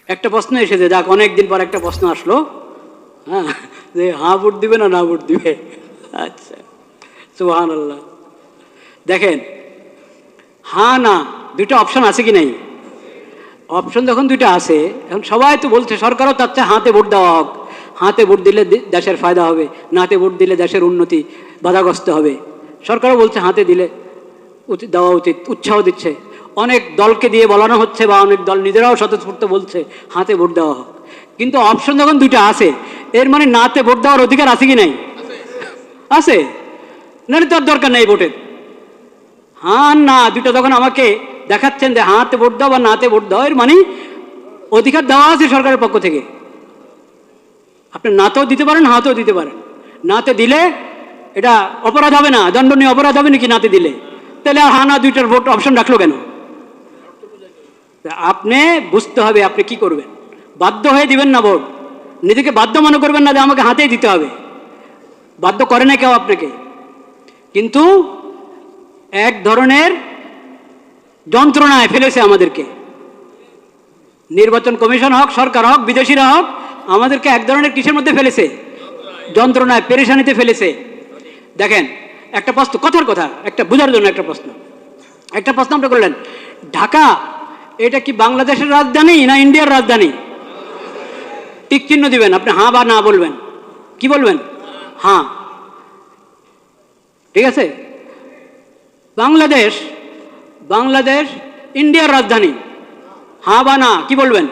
একটা প্রশ্ন এসেছে, যাক অনেকদিন পর একটা প্রশ্ন আসলো, হ্যাঁ, যে হ্যাঁ ভোট দিবে না না ভোট দিবে। আচ্ছা, সুবহানাল্লাহ। দেখেন, হ্যাঁ না দুইটা অপশন আছে কি নাই? অপশন যখন দুইটা আছে, এখন সবাই তো বলছে, সরকারও চাচ্ছে হাতে ভোট দেওয়া হোক, হাতে ভোট দিলে দেশের ফায়দা হবে, নাতে ভোট দিলে দেশের উন্নতি বাধাগ্রস্ত হবে। সরকারও বলছে হাতে দিলে দেওয়া উচিত, উৎসাহ দিচ্ছে। অনেক দলকে দিয়ে বলানো হচ্ছে, বা অনেক দল নিজেরাও স্বতঃস্ফূর্ত বলছে হাতে ভোট দেওয়া হোক। কিন্তু অপশন যখন দুইটা আছে, এর মানে নাতে ভোট দেওয়ার অধিকার আছে কি নাই? আছে, নাহলে তো আর দরকার নেই ভোটের। হ্যাঁ না দুটো যখন আমাকে দেখাচ্ছেন যে হাতে ভোট দাও বা নাতে ভোট দাও, এর মানে অধিকার দেওয়া আছে সরকারের পক্ষ থেকে। আপনি নাতেও দিতে পারেন, হাতেও দিতে পারেন। নাতে দিলে এটা অপরাধ হবে না, দণ্ডনীয় অপরাধ হবে নাকি নাতে দিলে? তাহলে আর হ্যাঁ না দুইটার ভোট অপশন রাখলো কেন? আপনি বুঝতে হবে আপনি কি করবেন। বাধ্য হয়ে দিবেন না ভোট, নিজেকে বাধ্য মনে করবেন না যে আমাকে হাতেই দিতে হবে। বাধ্য করে না কেউ আপনাকে, কিন্তু এক ধরনের যন্ত্রণায় ফেলেছে আমাদেরকে। নির্বাচন কমিশন হোক, সরকার হোক, বিদেশিরা হোক, আমাদেরকে এক ধরনের কিসের মধ্যে ফেলেছে? যন্ত্রণায়, পেরেশানিতে ফেলেছে। দেখেন, একটা প্রশ্ন, কথার কথা, একটা বোঝার জন্য একটা প্রশ্ন আপনি করলেন, ঢাকা এটা কি বাংলাদেশের রাজধানী না ইন্ডিয়ার রাজধানী? টিক চিহ্ন দিবেন, আপনি হ্যাঁ বা না বলবেন। কি বলবেন? হ্যাঁ, ঠিক আছে। বাংলাদেশ ইন্ডিয়ার রাজধানী, হ্যাঁ বা না, কি বলবেন?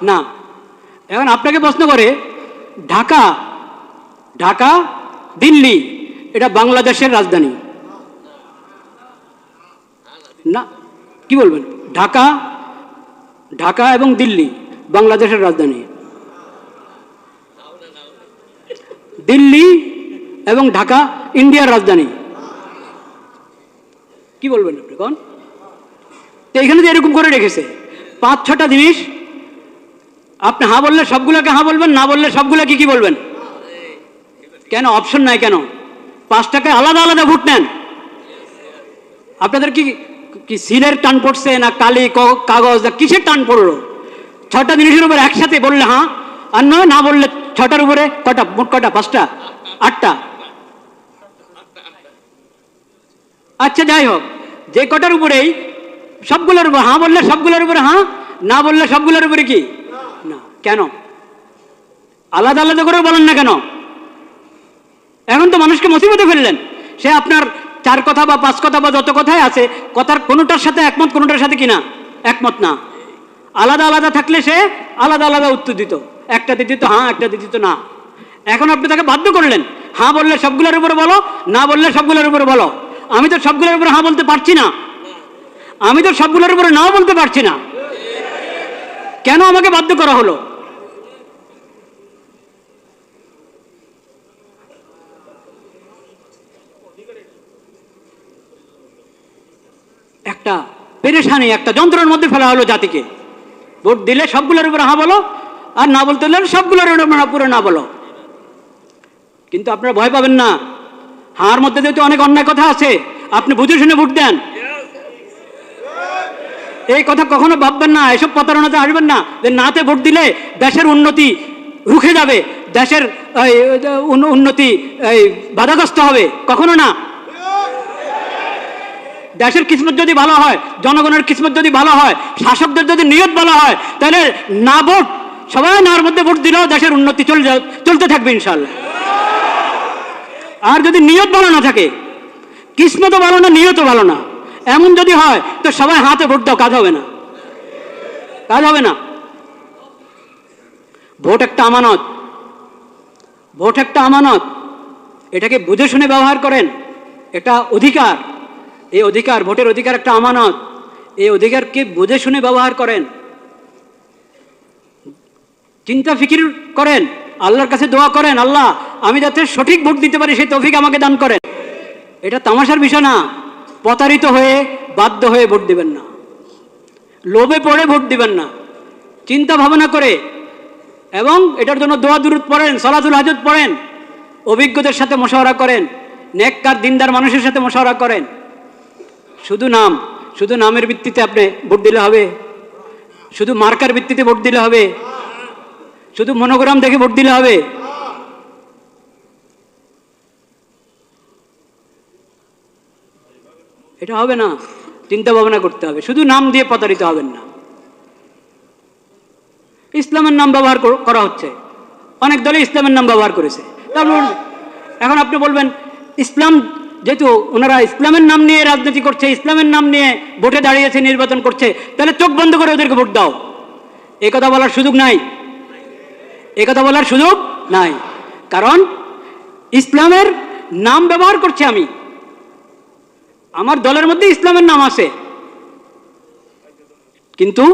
না। এখন আপনাকে প্রশ্ন করে, ঢাকা দিল্লি এটা বাংলাদেশের রাজধানী না, কি বলবেন? ঢাকা এবং দিল্লি বাংলাদেশের রাজধানী। দিল্লি এবং ঢাকা ইন্ডিয়ার রাজধানী, কি বলবেন আপনি কোন? তো এখানে যে এরকম করে রেখেছে 5-6টা জিনিস, আপনি হ্যাঁ বললে সবগুলোকে হ্যাঁ বলবেন, না বললে সবগুলোকে কি বলবেন? কেন অপশন নাই কেন? 5টাকে আলাদা আলাদা ভোট নেন। আপনাদের কি সিলের টান পড়ছে না কালি কাগজ না কিসের টান পড়লো? 6টা জিনিসের উপর একসাথে বললে হ্যাঁ, আর না বললে 6টার উপরে কটা, মোট কটা? 5টা, 8টা। আচ্ছা যাই হোক, যে কটার উপরেই সবগুলোর উপর হ্যাঁ বললে সবগুলোর উপরে হ্যাঁ, না বললে সবগুলোর উপরে কি না? কেন আলাদা আলাদা করে বলেন না কেন? এখন তো মানুষকে মুসিবতে ফেললেন। সে আপনার 4 কথা বা 5 কথা বা যত কথাই আছে, কথার কোনোটার সাথে একমত, কোনোটার সাথে কিনা একমত না। আলাদা আলাদা থাকলে সে আলাদা আলাদা উত্তর দিত, একটা দিত হ্যাঁ, একটা দিত না। এখন আপনি তাকে বাধ্য করলেন, হ্যাঁ বললে সবগুলোর উপরে বলো, না বললে সবগুলোর উপরে বলো। আমি তো সবগুলোর উপরে হ্যাঁ বলতে পারছি না, আমি তো সবগুলোর উপরে নাও বলতে পারছি না। কেন আমাকে বাধ্য করা হলো? একটা পেরেশানি, একটা যন্ত্রের মধ্যে ফেলা হলো জাতিকে। ভোট দিলে সবগুলোর উপরে হ্যাঁ বলো, আর না বলতে হলে সবগুলোর উপরে না বলো। কিন্তু আপনারা ভয় পাবেন না, হার মধ্যে যেহেতু অনেক অন্যায় কথা আছে, আপনি বুঝে শুনে ভোট দেন। এই কথা কখনো ভাববেন না, এসব প্রতারণাতে আসবেন না যে নাতে ভোট দিলে দেশের উন্নতি রুখে যাবে, দেশের উন্নতি বাধাগ্রস্ত হবে, কখনো না। দেশের কিসমত যদি ভালো হয়, জনগণের কিসমত যদি ভালো হয়, শাসকদের যদি নিয়ত ভালো হয়, তাহলে না ভোট, সবাই নার মধ্যে ভোট দিলেও দেশের উন্নতি চলতে থাকবে ইনশাল্লাহ। আর যদি নিয়ত ভালো না থাকে, কিসমতও ভালো না, নিয়তও ভালো না, এমন যদি হয়, তো সবাই হাতে ভোট দাও, কাজ হবে না, কাজ হবে না। ভোট একটা আমানত, ভোট একটা আমানত, এটাকে বুঝে শুনে ব্যবহার করেন। এটা অধিকার, এই অধিকার, ভোটের অধিকার একটা আমানত, এই অধিকারকে বুঝে শুনে ব্যবহার করেন। চিন্তা ফিকির করেন, আল্লাহর কাছে দোয়া করেন, আল্লাহ আমি যাতে সঠিক ভোট দিতে পারি সেই তৌফিক আমাকে দান করেন। এটা তামাশার বিষয় না। প্রতারিত হয়ে, বাধ্য হয়ে ভোট দিবেন না, লোভে পড়ে ভোট দিবেন না, চিন্তা ভাবনা করে, এবং এটার জন্য দোয়া দুরূদ পড়েন, সালাতুল হাজত পড়েন, অভিজ্ঞদের সাথে মশাওয়ারা করেন, নেককার দিনদার মানুষের সাথে মশাওয়ারা করেন। শুধু নামের ভিত্তিতে আপনি ভোট দিলে হবে? শুধু মার্কার ভিত্তিতে ভোট দিলে হবে? শুধু মনোগ্রাম দেখে ভোট দিলে হবে? এটা হবে না, চিন্তা ভাবনা করতে হবে। শুধু নাম দিয়ে প্রতারিত হবেন না। ইসলামের নাম ব্যবহার করা হচ্ছে, অনেক দলে ইসলামের নাম ব্যবহার করেছে। তারপর এখন আপনি বলবেন ইসলাম, যেহেতু ওনারা ইসলামের নাম নিয়ে রাজনীতি করছে, ইসলামের নাম নিয়ে ভোটে দাঁড়িয়েছে, নির্বাচন করছে, তাহলে চোখ বন্ধ করে ওদেরকে ভোট দাও। এই কথা বলার সুযোগ নাই, এই কথা বলার সুযোগ নাই। কারণ ইসলামের নাম ব্যবহার করছি আমি, আমার দলের মধ্যে ইসলামের নাম আছে, কিন্তু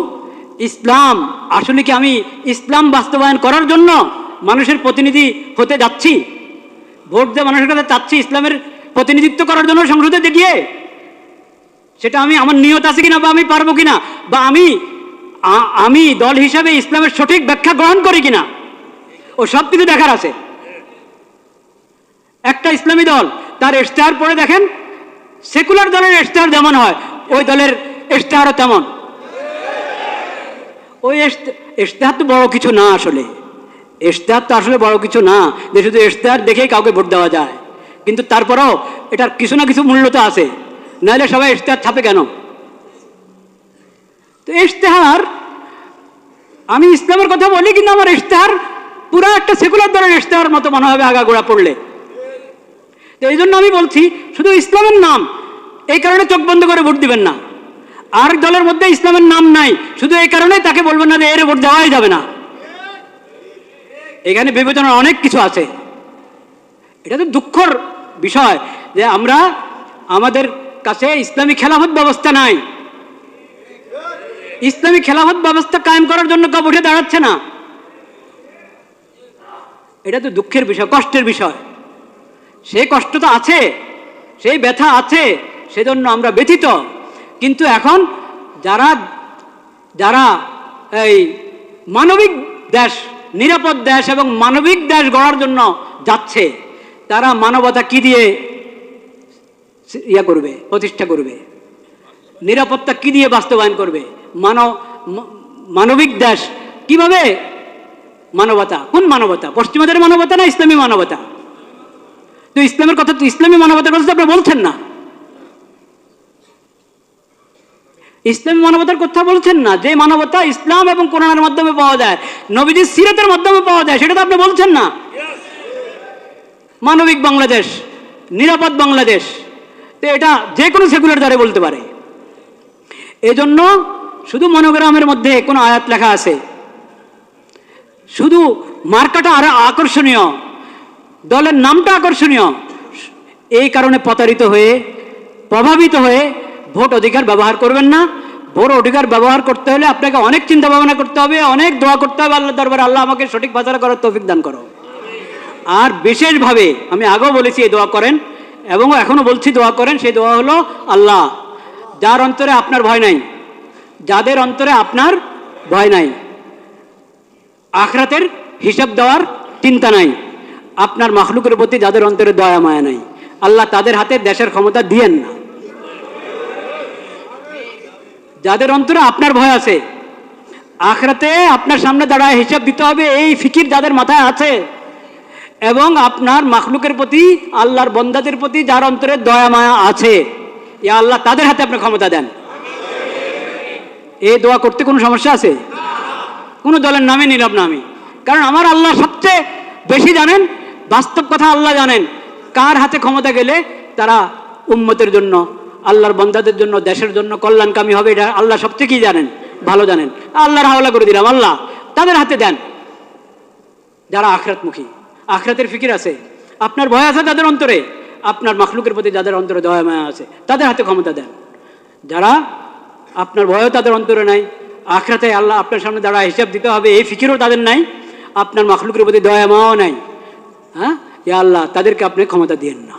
ইসলাম আসলে কি আমি ইসলাম বাস্তবায়ন করার জন্য মানুষের প্রতিনিধি হতে যাচ্ছি? ভোট দিয়ে মানুষের কাছে চাচ্ছি ইসলামের প্রতিনিধিত্ব করার জন্য সংসদে গিয়ে, সেটা আমি আমার নিয়ত আছে কিনা, বা আমি পারবো কিনা, বা আমি দল হিসাবে ইসলামের সঠিক ব্যাখ্যা গ্রহণ করি কিনা, ও সব কিছু দেখার আছে। একটা ইসলামী দল তার ইশতেহার পড়ে দেখেন, সেকুলার দলের ইশতেহার যেমন হয়, ওই দলের ইশতেহারও তেমন। ওই ইশতেহার তো বড় কিছু না, আসলে ইশতেহার তো আসলে বড় কিছু না যে শুধু ইশতেহার দেখেই কাউকে ভোট দেওয়া যায়। কিন্তু তারপরেও এটার কিছু না কিছু মূল্য তো আছে, নাহলে সবাই ইশতেহার ছাপে কেন? তো ইশতেহার, আমি ইসলামের কথা বলি, কিন্তু আমার ইশতেহার পুরো একটা সেকুলার দলের ইশতেহার মতো মনে হবে আগাগোড়া পড়লে। তো এই জন্য আমি বলছি, শুধু ইসলামের নাম, এই কারণে চোখ বন্ধ করে ভোট দিবেন না। আর দলের মধ্যে ইসলামের নাম নাই, শুধু এই কারণে তাকে বলবেন না যে এর ভোট দেওয়াই যাবে না। এখানে বিবেচনার অনেক কিছু আছে। এটা তো দুঃখের বিষয় যে আমরা, আমাদের কাছে ইসলামী খেলাফত ব্যবস্থা নাই। ইসলামী খেলাফত ব্যবস্থা কায়েম করার জন্য কেউ উঠে দাঁড়াচ্ছে না। এটা তো দুঃখের বিষয়, কষ্টের বিষয়। সেই কষ্ট তো আছে, সেই ব্যথা আছে, সেজন্য আমরা ব্যথিত। কিন্তু এখন যারা যারা এই মানবিক দেশ, নিরাপদ দেশ এবং মানবিক দেশ গড়ার জন্য যাচ্ছে, তারা মানবতা কি দিয়ে করবে, প্রতিষ্ঠা করবে? নিরাপত্তা কি দিয়ে বাস্তবায়ন করবে? মানবিক দেশ কিভাবে? মানবতা, কোন মানবতা? পশ্চিমাদের মানবতা না ইসলামী মানবতা? তো ইসলামের কথা তো, ইসলামী মানবতার কথা তো আপনি বলছেন না, ইসলামী মানবতার কথা বলছেন না। যে মানবতা ইসলাম এবং কোরআনের মাধ্যমে পাওয়া যায়, নবীজির সিরাতের মাধ্যমে পাওয়া যায়, সেটা তো আপনি বলছেন না। মানবিক বাংলাদেশ, নিরাপদ বাংলাদেশ, তো এটা যে কোনো সেকুলার দ্বারে বলতে পারে। এজন্য শুধু মনোগ্রামের মধ্যে কোনো আয়াত লেখা আছে, শুধু মার্কাটা আরো আকর্ষণীয়, দলের নামটা আকর্ষণীয়, এই কারণে প্রতারিত হয়ে, প্রভাবিত হয়ে ভোট অধিকার ব্যবহার করবেন না। ভোট অধিকার ব্যবহার করতে হলে আপনাকে অনেক চিন্তা ভাবনা করতে হবে, অনেক দোয়া করতে হবে আল্লাহ দরবারে, আল্লাহ আমাকে সঠিক ফয়সালা করার তৌফিক দান করো। আর বিশেষভাবে আমি আগেও বলেছি এই দোয়া করেন, এবং এখনো বলছি দোয়া করেন। সেই দোয়া হলো, আল্লাহ, যার অন্তরে আপনার ভয় নাই, যাদের অন্তরে আপনার ভয় নাই, আখিরাতের হিসাব দেওয়ার চিন্তা নাই, আপনার মাখলুকের প্রতি যাদের অন্তরে দয়া মায়া নাই, আল্লাহ তাদের হাতে দেশের ক্ষমতা দিয়েন না। যাদের অন্তরে আপনার ভয় আছে, আখিরাতে আপনার সামনে দাঁড়ায় হিসাব দিতে হবে, এই ফিকির যাদের মাথায় আছে, এবং আপনার মাখলুকের প্রতি, আল্লাহর বন্দাদের প্রতি যার অন্তরে দয়া মায়া আছে, ইয়া আল্লাহ তাদের হাতে আপনি ক্ষমতা দেন। এই দোয়া করতে কোনো সমস্যা আছে? কোনো দলের নামে নিলাম না আমি, কারণ আমার আল্লাহ সবচেয়ে বেশি জানেন, বাস্তব কথা আল্লাহ জানেন, কার হাতে ক্ষমতা গেলে তারা উম্মতের জন্য, আল্লাহর বন্দাদের জন্য, দেশের জন্য কল্যাণকামী হবে, এটা আল্লাহ সবচেয়ে কি জানেন, ভালো জানেন। আল্লাহর হাওলা করে দিলাম, আল্লাহ তাদের হাতে দেন যারা আখিরাতমুখী, আখিরাতের ফিকির আছে, আপনার ভয় আছে তাদের অন্তরে, আপনার মাখলুকের প্রতি যাদের অন্তরে দয়া মায়া আছে, তাদের হাতে ক্ষমতা দেন। যারা আপনার ভয়ও তাদের অন্তরে নাই, আখিরাতে আল্লাহ আপনার সামনে দাঁড়ায় হিসাব দিতে হবে, এই ফিকিরও তাদের নাই, আপনার মাখলুকের প্রতি দয়া মায়াও নাই, হ্যাঁ, ইয়া আল্লাহ তাদেরকে আপনি ক্ষমতা দিয়েন না।